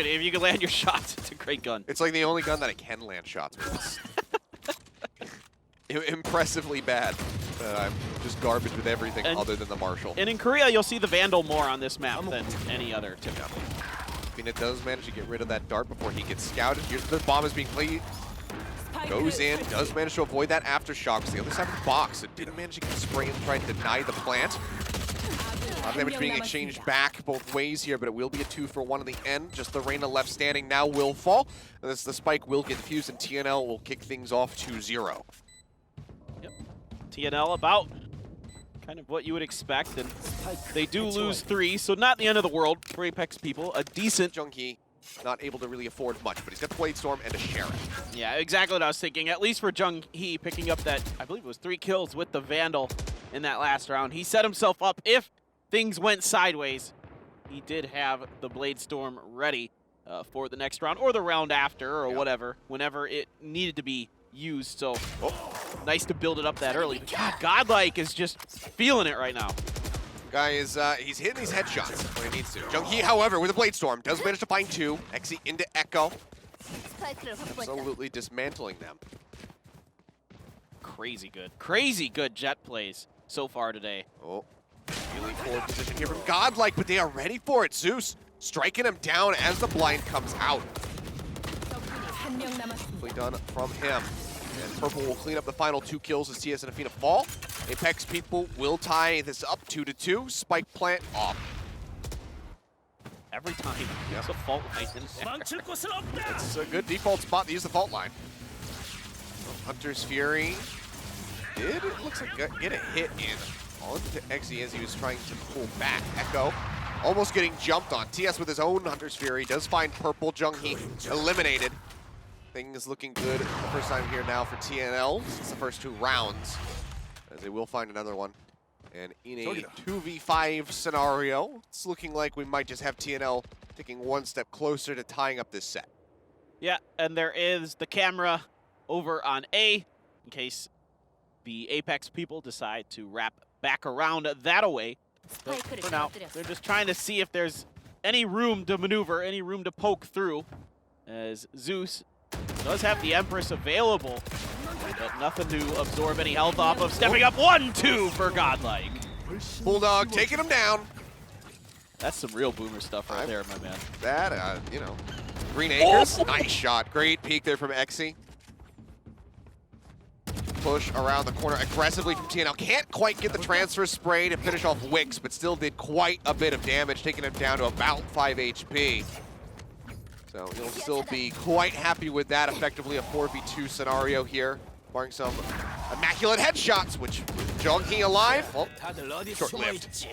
if you can land your shots, it's a great gun. It's like the only gun that I can land shots with. Impressively bad. I'm just garbage with everything other than the Marshall. And in Korea, you'll see the Vandal more on this map than any other typically. Fina does manage to get rid of that dart before he gets scouted. Here's the bomb is being played. Goes in, does manage to avoid that aftershock. It's the other side of the box. It didn't manage to get the spray and try and deny the plant. A lot of damage being exchanged back both ways here, but it will be a 2-for-1 in the end. Just the Reyna left standing now will fall. And this, the spike will get defused, and TNL will kick things off 2-0. Yep. TNL about kind of what you would expect, and they do lose 3, so not the end of the world for Apex people. A decent Junkie not able to really afford much, but he's got the Blade Storm and a Sheriff. Yeah, exactly what I was thinking. At least for Jung Hee picking up that, I believe it was 3 kills with the Vandal in that last round. He set himself up if things went sideways. He did have the Blade Storm ready for the next round or the round after or whatever, whenever it needed to be used. So nice to build it up that early. But God, Godlike is just feeling it right now. Guy is, he's hitting these headshots when he needs to. Jung Hee, however, with a Blade Storm, does manage to find 2. Exi into Echo. Absolutely dismantling them. Crazy good jet plays so far today. Oh, really forward position here from Godlike, but they are ready for it. Zeus striking him down as the blind comes out. Nicely done from him. And Purple will clean up the final 2 kills as TS and Afina fall. Apex people will tie this up 2-2. Spike plant off. Every time, there's a fault line in there. It's a good default spot to use the fault line. Hunter's Fury did, it looks like, get a hit in onto Exi as he was trying to pull back. Echo almost getting jumped on. TS with his own Hunter's Fury does find Purple. Jung Hee eliminated. Things looking good the first time here now for TNL since the first 2 rounds, as they will find another one. And in a 2v5 scenario, it's looking like we might just have TNL taking 1 step closer to tying up this set. Yeah, and there is the camera over on A in case the Apex people decide to wrap back around that away. But for now, they're just trying to see if there's any room to maneuver, any room to poke through, as Zeus does have the Empress available, but nothing to absorb any health off of. Stepping up 1-2 for Godlike. Bulldog taking him down. That's some real boomer stuff right there, my man. That, you know, Green Acres, nice shot. Great peek there from Exi. Push around the corner aggressively from TNL. Can't quite get the transfer spray to finish off Wicks, but still did quite a bit of damage, taking him down to about 5 HP. So you'll still be quite happy with that. Effectively a 4v2 scenario here, barring some immaculate headshots, which Jung Hee alive, well, short-lived.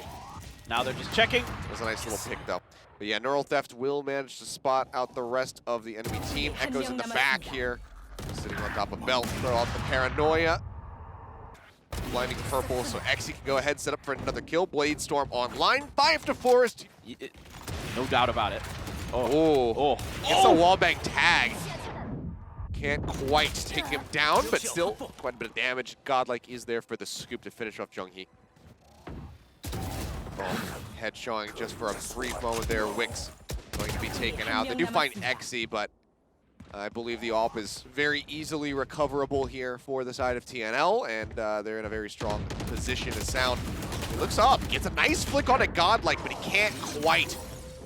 Now they're just checking. That was a nice little pick though. But yeah, Neural Theft will manage to spot out the rest of the enemy team. Echo's in the back here, sitting on top of Belt. Throw out the Paranoia. Blinding Purple, so Exi can go ahead, set up for another kill. Blade Storm online, 5 to Forest. No doubt about it. Gets a wallbang tag. Can't quite take him down, but still quite a bit of damage. Godlike is there for the scoop to finish off Jung Hee. Head showing just for a brief moment there. Wicks going to be taken out. They do find Exi, but I believe the AWP is very easily recoverable here for the side of TNL, and they're in a very strong position to sound. He looks up, gets a nice flick on a Godlike, but he can't quite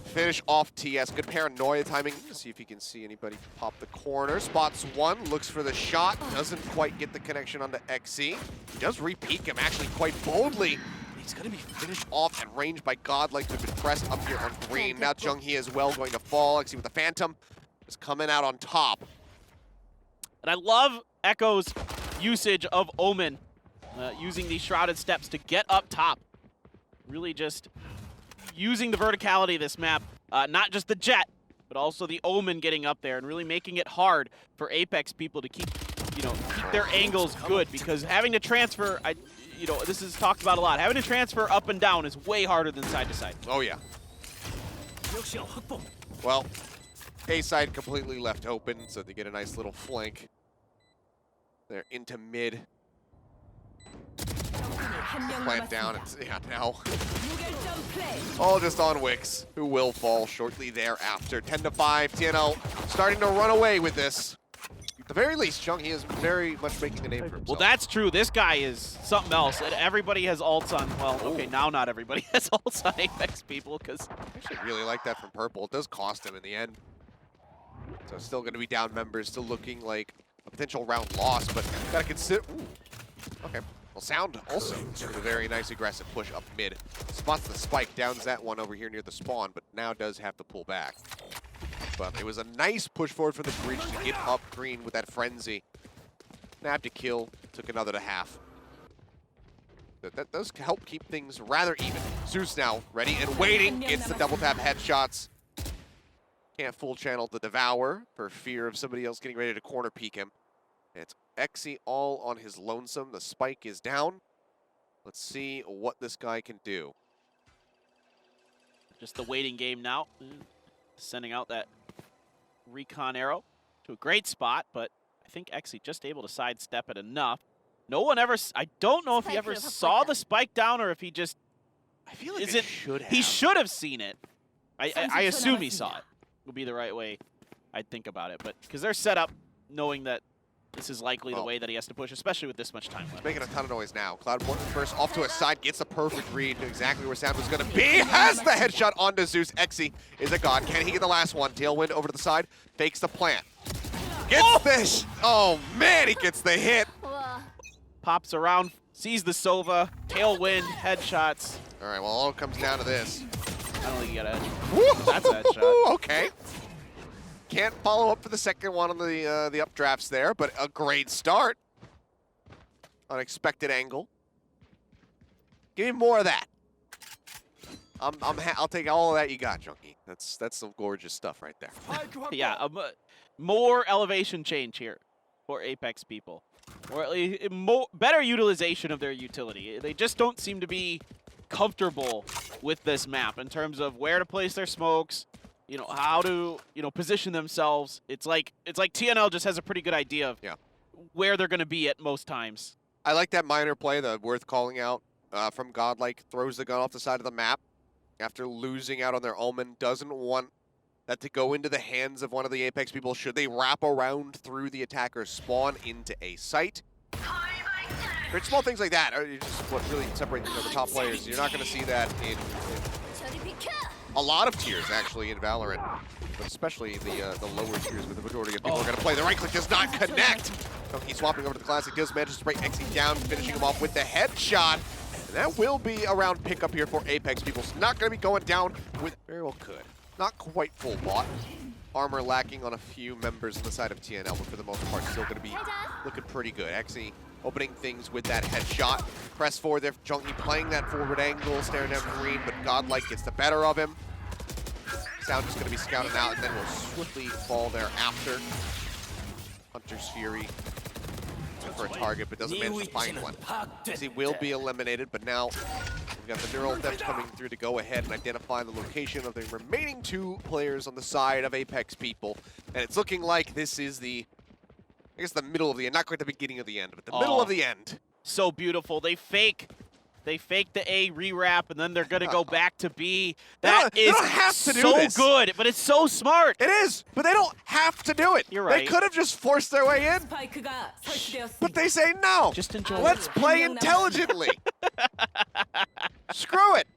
finish off TS. Good Paranoia timing. Let's see if he can see anybody pop the corner. Spots 1, looks for the shot. Doesn't quite get the connection onto XC. He does re-peek him actually quite boldly. He's going to be finished off at range by Godlike, who's been pressed up here on green. Now Jung Hee as well going to fall. XC with the Phantom is coming out on top. And I love Echo's usage of Omen, using these shrouded steps to get up top. Really just using the verticality of this map, not just the jet, but also the Omen getting up there and really making it hard for Apex people to keep, keep their angles good, because having to transfer, this is talked about a lot, having to transfer up and down is way harder than side to side. Oh yeah. Well, A side completely left open, so they get a nice little flank. They're into mid. Plant down. Yeah, now. All just on Wix, who will fall shortly thereafter. 10-5. TNL starting to run away with this. At the very least, Chung, he is very much making a name for himself. Well, that's true. This guy is something else. And everybody has ults on, well, okay, now not everybody has ults on Apex people, because... I actually really like that from Purple. It does cost him in the end. So still going to be down members, still looking like a potential round loss, but gotta consider... Ooh. Okay. Well, Sound also with a very nice aggressive push up mid. Spots the spike, downs that one over here near the spawn, but now does have to pull back. But it was a nice push forward from the bridge to get up green with that frenzy. Nabbed a kill, took another to half. That does help keep things rather even. Zeus now ready and waiting, gets the double tap headshots. Can't full channel the Devour for fear of somebody else getting ready to corner peek him. It's Exy all on his lonesome. The spike is down. Let's see what this guy can do. Just the waiting game now. Sending out that recon arrow to a great spot, but I think Exy just able to sidestep it enough. No one ever, I don't know if he ever saw the spike down or if he just, I feel like he should have seen it. I assume he saw it. Would be the right way I'd think about it, but because they're set up knowing that this is likely the way that he has to push, especially with this much time left. He's making a ton of noise now. Cloud Morton first off to his side, gets a perfect read to exactly where Sound was going to be. Has the headshot onto Zeus. Exy is a god. Can he get the last one? Tailwind over to the side, fakes the plant. Gets this. Oh man, he gets the hit. Pops around, sees the Sova, tailwind, headshots. All right, well, all it comes down to this. I don't think you got a headshot. That's a headshot. Okay. Can't follow up for the second one on the updrafts there, but a great start. Unexpected angle. Give me more of that. I'll take all of that you got, Junkie. That's some gorgeous stuff right there. Yeah, more elevation change here for Apex people, or at least better utilization of their utility. They just don't seem to be comfortable with this map in terms of where to place their smokes. You know, how to, position themselves. It's like TNL just has a pretty good idea of where they're going to be at most times. I like that minor play, worth calling out from Godlike. Throws the gun off the side of the map after losing out on their Omen. Doesn't want that to go into the hands of one of the Apex people should they wrap around through the attacker's spawn into a site. There's small things like that are just what really separate the top players. You're not going to see that in a lot of tiers, actually, in Valorant, but especially the lower tiers where the majority of people are going to play. The right click does not connect. He's swapping over to the Classic. Does manage to break Exy down, finishing him off with the headshot. And that will be a round pickup here for Apex people. It's not going to be going down with... Very well could. Not quite full bot. Armor lacking on a few members on the side of TNL, but for the most part, still going to be looking pretty good. Exy opening things with that headshot. Press forward there. Junkie playing that forward angle, staring at green, but Godlike gets the better of him. Sound just going to be scouting out, and then will swiftly fall there after. Hunter's Fury for a target, but doesn't manage to find one. As he will be eliminated, but now we've got the neural theft coming through to go ahead and identify the location of the remaining two players on the side of Apex people. And it's looking like this is the, I guess, the middle of the end. Not quite the beginning of the end, but the middle of the end. So beautiful. They fake the A rewrap, and then they're going to go back to B. That is so good, but it's so smart. It is, but they don't have to do it. You're right. They could have just forced their way in, but they say no. Just enjoy Let's play intelligently. Screw it.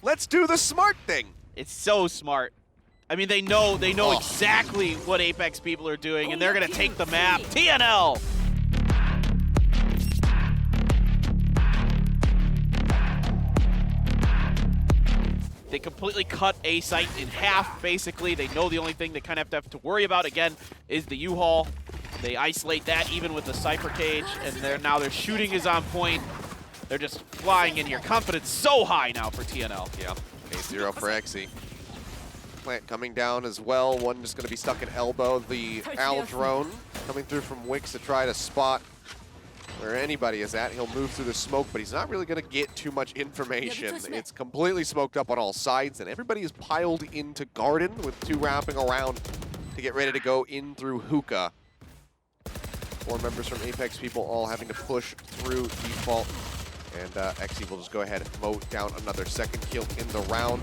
Let's do the smart thing. It's so smart. I mean, they know exactly what Apex people are doing, and they're going to take the map. TNL. They completely cut A site in half, basically. They know the only thing they kind of have to worry about, again, is the U-Haul. They isolate that even with the Cypher Cage, and now their shooting is on point. They're just flying in here. Confidence so high now for TNL. Yeah, 8-0 for Exy. Plant coming down as well. One just going to be stuck in elbow. The Owl drone coming through from Wix to try to spot where anybody is at. He'll move through the smoke, but he's not really going to get too much information. It's completely smoked up on all sides, and everybody is piled into Garden with two wrapping around to get ready to go in through Hookah. 4 members from Apex people all having to push through default And Exy will just go ahead and mow down another second kill in the round.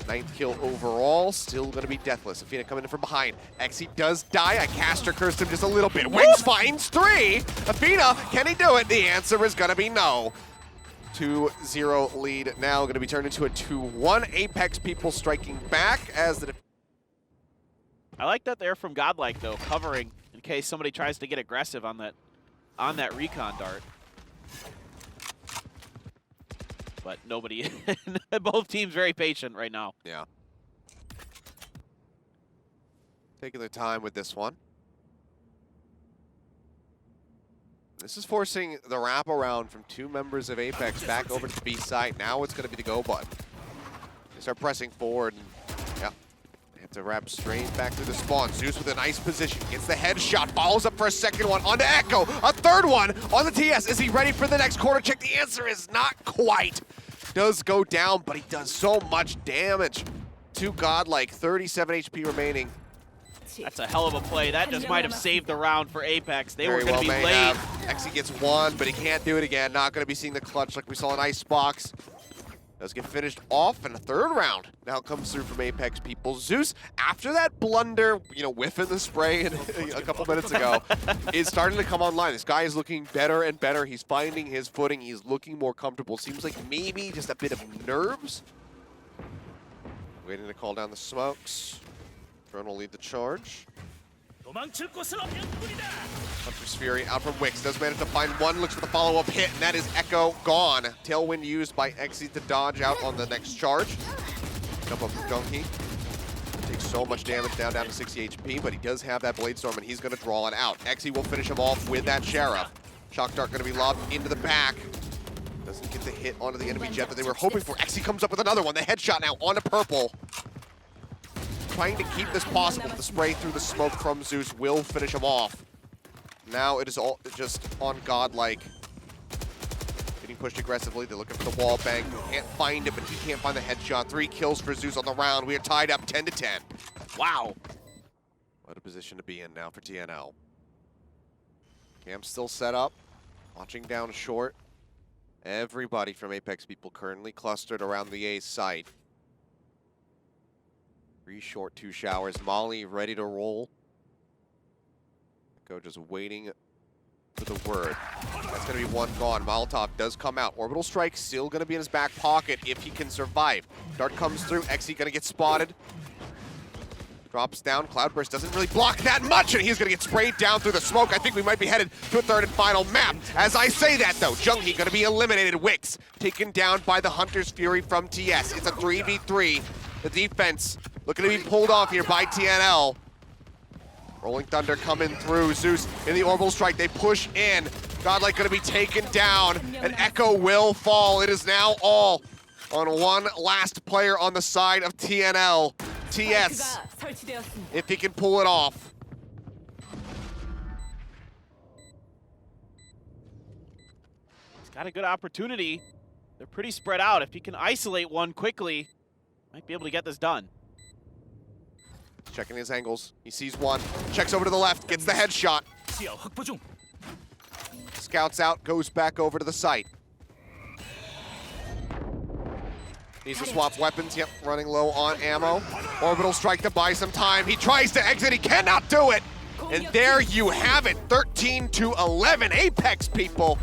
9th kill overall, still going to be deathless. Athena coming in from behind. Exy does die. I caster cursed him just a little bit. Wings finds 3. Athena, can he do it? The answer is going to be no. 2-0 lead now going to be turned into a 2-1. Apex people striking back as the... I like that they're from Godlike though, covering in case somebody tries to get aggressive on that recon dart. But nobody, both teams very patient right now. Yeah. Taking their time with this one. This is forcing the wraparound from 2 members of Apex back over to the B side. Now it's going to be the go button. They start pressing forward, and yeah, they have to wrap straight back through the spawn. Zeus with a nice position, gets the headshot, follows up for a second one onto Echo, a third one on the TS. Is he ready for the next quarter check? The answer is not quite. Does go down, but he does so much damage to Godlike. 37 HP remaining. That's a hell of a play. That just might have saved the round for Apex. They were Very going to well be may late. have. Exy gets 1, but he can't do it again. Not going to be seeing the clutch like we saw in Icebox. Does get finished off, and a third round now comes through from Apex people. Zeus, after that blunder, whiffing the spray a couple minutes ago, is starting to come online. This guy is looking better and better. He's finding his footing. He's looking more comfortable. Seems like maybe just a bit of nerves. Waiting to call down the smokes. Drone will lead the charge. Hunter's Fury out from Wix. Does manage to find 1. Looks for the follow-up hit, and that is Echo gone. Tailwind used by Exy to dodge out on the next charge. Jump up from Junkie. Takes so much damage down to 60 HP, but he does have that Blade Storm, and he's going to draw it out. Exy will finish him off with that Sheriff. Shock Dart going to be lobbed into the back. Doesn't get the hit onto the enemy jet that they were hoping for. Exy comes up with another one. The headshot now onto Purple. Trying to keep this possible. The spray through the smoke from Zeus will finish him off. Now it is all just on Godlike. Getting pushed aggressively. They're looking for the wall bang. Can't find it, but he can't find the headshot. 3 kills for Zeus on the round. We are tied up 10-10. Wow. What a position to be in now for TNL. Cam's still set up. Watching down short. Everybody from Apex people currently clustered around the A site. 3 short, 2 showers. Molly ready to roll. Echo just waiting for the word. That's going to be 1 gone. Molotov does come out. Orbital Strike still going to be in his back pocket if he can survive. Dart comes through. Exy going to get spotted. Drops down. Cloudburst doesn't really block that much, and he's going to get sprayed down through the smoke. I think we might be headed to a 3rd and final map. As I say that, though, Junkie going to be eliminated. Wix taken down by the Hunter's Fury from TS. It's a 3v3. The defense looking to be pulled off here by TNL. Rolling Thunder coming through. Zeus in the Orbital Strike. They push in. Godlike going to be taken down, and Echo will fall. It is now all on 1 last player on the side of TNL. TS, if he can pull it off. He's got a good opportunity. They're pretty spread out. If he can isolate one quickly, might be able to get this done. Checking his angles. He sees 1. Checks over to the left. Gets the headshot. Scouts out. Goes back over to the site. Needs to swap weapons. Yep, running low on ammo. Orbital Strike to buy some time. He tries to exit. He cannot do it. And there you have it. 13-11. Apex people.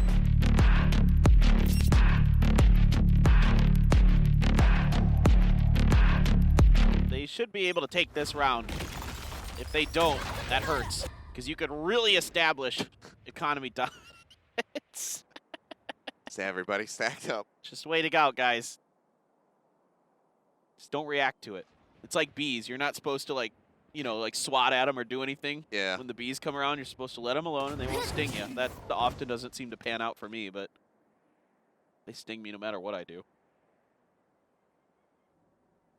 They should be able to take this round. If they don't, that hurts. Because you could really establish economy dominance. Is everybody stacked up? Just wait it out, guys. Just don't react to it. It's like bees. You're not supposed to like swat at them or do anything. Yeah. When the bees come around, you're supposed to let them alone and they won't sting you. That often doesn't seem to pan out for me, but they sting me no matter what I do.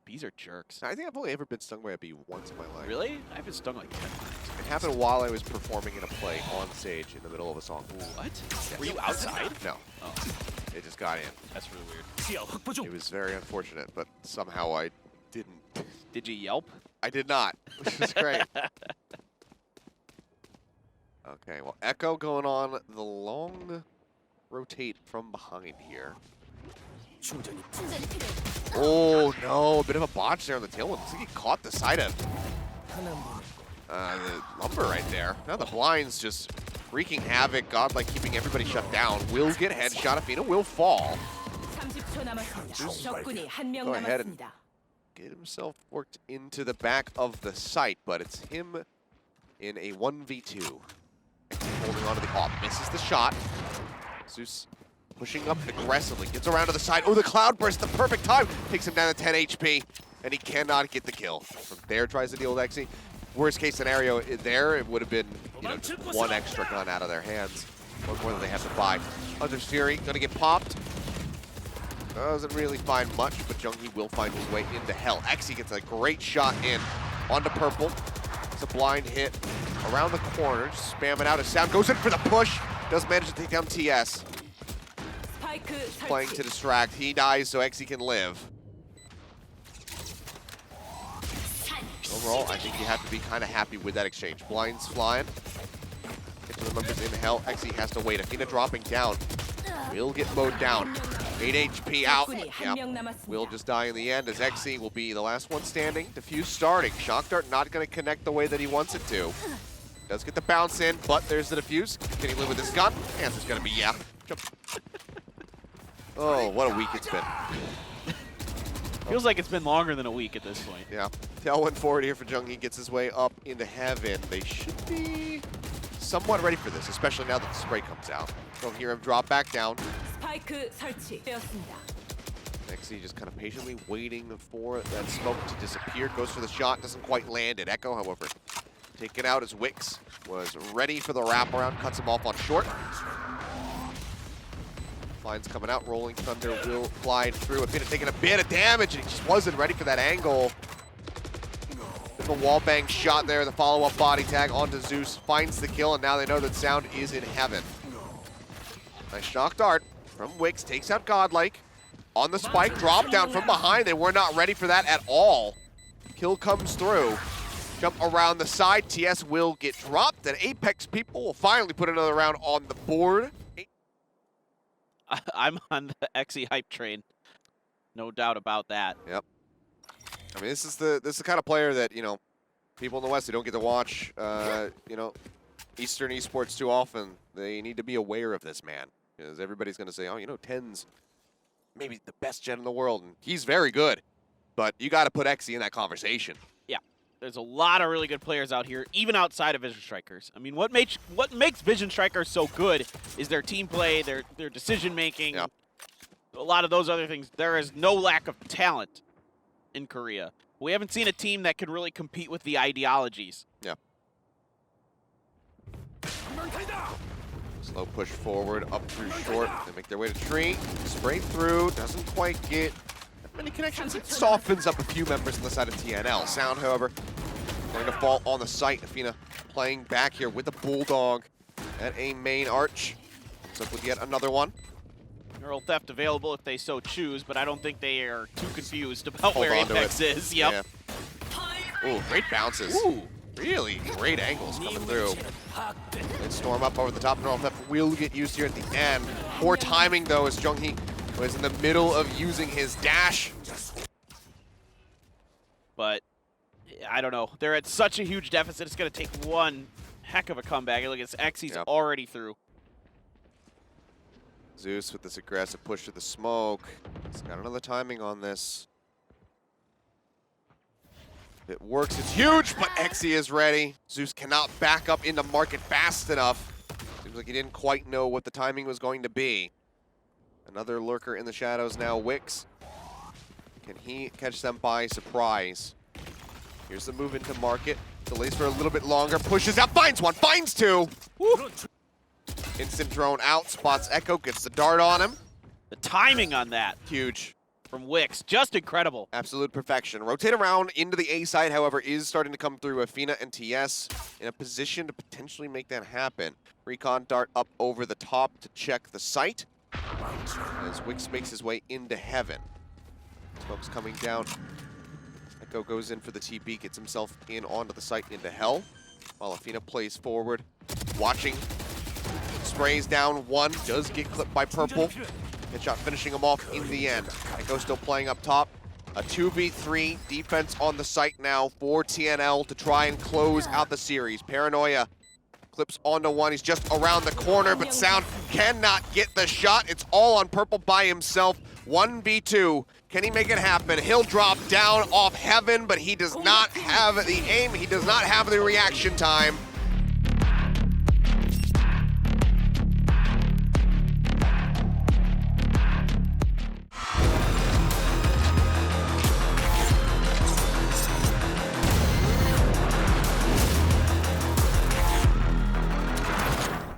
Bees are jerks. I think I've only ever been stung by a bee once in my life. Really? I've been stung like 10 times. It happened while I was performing in a play on stage in the middle of a song. What? Yes. Were you outside? No. Oh, It just got in. that's really weird. It was very unfortunate, but somehow I didn't. Did you yelp? I did not, which was great. Okay, well, Echo going on the long rotate from behind here. Oh no, a bit of a botch there on the tailwind. Looks like he caught the side of the lumber right there. Now the blinds just wreaking havoc. Godlike keeping everybody shut down. Will get headshot. Afina will fall. Go ahead and get himself worked into the back of the site, but it's him in a 1v2. Holding on to the op. Misses the shot. Zeus pushing up aggressively. Gets around to the side. Oh, the cloud burst. The perfect time. Takes him down to 10 HP. And he cannot get the kill. From there, tries to deal with Exy. Worst case scenario there, it would have been, you know, just one extra gun out of their hands. One more than they have to buy. Hunter's Fury gonna get popped. Doesn't really find much, but Junghi will find his way into hell. Exy gets a great shot in onto purple. It's a blind hit around the corner, just spamming out his sound. Goes in for the push. Does manage to take down TS. Playing to distract. He dies so Exy can live. Overall, I think you have to be kind of happy with that exchange. Blinds flying. Get to the members in hell. Exy has to wait. Afina dropping down. Will get mowed down. 8 HP out. Yep. Will just die in the end as Exy will be the last one standing. Diffuse starting. Shock Dart not going to connect the way that he wants it to. Does get the bounce in, but there's the diffuse. Can he live with his gun? The answer's going to be yeah. Oh, what a week it's been. Feels like it's been longer than a week at this point. Yeah. Tailwind forward here for Junghi. Gets his way up into heaven. They should be somewhat ready for this, especially now that the spray comes out. Don't hear him drop back down. Exy just kind of patiently waiting for that smoke to disappear. Goes for the shot, doesn't quite land it. Echo, however, taken out as Wix was ready for the wraparound. Cuts him off on short. Lines coming out, Rolling Thunder will glide through. Afina taking a bit of damage, and he just wasn't ready for that angle. Bit of a wall bang shot there, the follow-up body tag onto Zeus. Finds the kill, and now they know that Sound is in heaven. Nice shock dart from Wix, takes out Godlike. On the spike, drop down from behind. They were not ready for that at all. Kill comes through. Jump around the side, TS will get dropped, and Apex people will finally put another round on the board. I'm on the Exy hype train. No doubt about that. Yep. I mean, this is the kind of player that, you know, people in the West who don't get to watch, you know, Eastern esports too often, they need to be aware of this man. Because everybody's going to say, oh, you know, 10's maybe the best gen in the world, and he's very good. But you got to put Exy in that conversation. Yeah. There's a lot of really good players out here, even outside of Vision Strikers. I mean, what makes Vision Strikers so good is their team play, their decision making, Yep. A lot of those other things. There is no lack of talent in Korea. We haven't seen a team that can really compete with the ideologies. Yeah. Slow push forward, up through short. They make their way to tree. Spray through, doesn't quite get many connections. It softens up a few members on the side of TNL. Sound, however, going to fall on the site. Afina playing back here with the Bulldog at a main arch. Comes up with yet another one. Neural Theft available if they so choose, but I don't think they are too confused about where Hold on to Apex it. is. Yep. Yeah. Ooh, great bounces. Ooh. Really great angles coming through. And storm up over the top. Neural Theft will get used here at the end. Poor timing, though, as Junghi was in the middle of using his dash. But I don't know. They're at such a huge deficit. It's going to take one heck of a comeback. Look, it's Exy's already through. Zeus with this aggressive push to the smoke. He's got another timing on this. If it works, it's huge, but Exy is ready. Zeus cannot back up into market fast enough. Seems like he didn't quite know what the timing was going to be. Another lurker in the shadows now, Wix. Can he catch them by surprise? Here's the move into market. Delays for a little bit longer, pushes out, finds one, finds two! Woo. Instant drone out, spots Echo, gets the dart on him. The timing on that Huge. from Wix, just incredible. Absolute perfection. Rotate around into the A side, however, is starting to come through. Afina and TS in a position to potentially make that happen. Recon dart up over the top to check the site. As Wix makes his way into heaven. Smoke's coming down. Echo goes in for the TB, gets himself in onto the site into hell. While Afina plays forward, watching sprays down one, does get clipped by Purple. Headshot finishing him off in the end. Echo still playing up top. A 2v3 defense on the site now for TNL to try and close out the series. Paranoia clips onto one. He's just around the corner, but Sound cannot get the shot. It's all on Purple by himself. 1v2. Can he make it happen? He'll drop down off Heaven, but he does not have the aim. He does not have the reaction time.